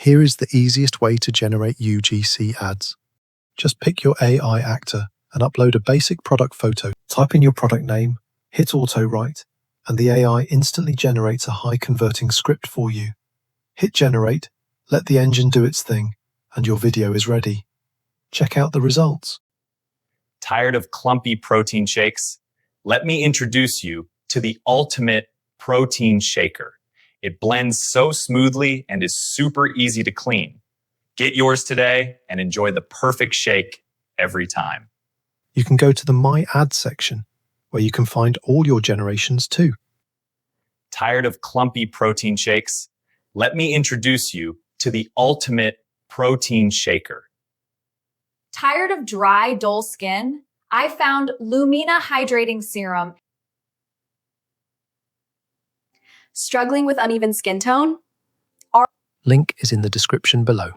Here is the easiest way to generate UGC ads. Just pick your AI actor and upload a basic product photo. Type in your product name, hit auto write, and the AI instantly generates a high converting script for you. Hit generate, let the engine do its thing, and your video is ready. Check out the results. Tired of clumpy protein shakes? Let me introduce you to the ultimate protein shaker. It blends so smoothly and is super easy to clean. Get yours today and enjoy the perfect shake every time. You can go to the My Ads section, where you can find all your generations too. Tired of clumpy protein shakes? Let me introduce you to the ultimate protein shaker. Tired of dry, dull skin? I found Lumina Hydrating Serum. Struggling with uneven skin tone? Link is in the description below.